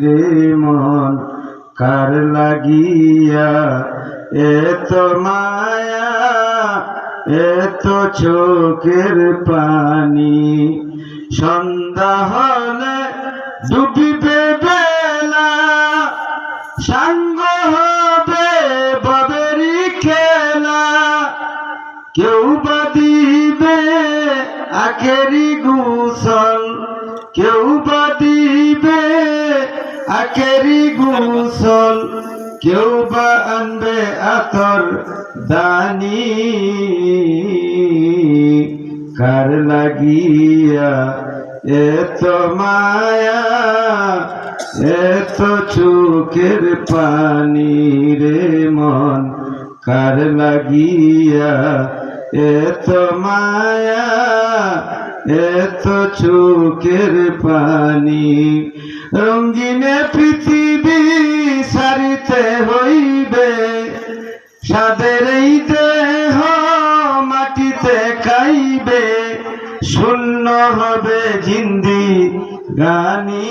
রে মন কার লাগিয়া এত মায়া এত চোখের পানি। সন্ধ্যা হলে ডুবিবে বেলা, সাঙ্গ হবে বাবেরি খেলা। কেউ বা দিবে আখেরি গোসল, কেউ বা দিবে আখেরি গোসল, কেউ বা আনবে আতর দানি। কার লাগিয়া এত মায়া এত চোখের পানি রে মন কার লাগিয়া এত মায়া এত চোখের পানি। রঙিনে পৃথিবী সারিতে হইবে, সাদের এই দেহ মাটিতে খাইবে। শূন্য হবে জিন্দি গানি।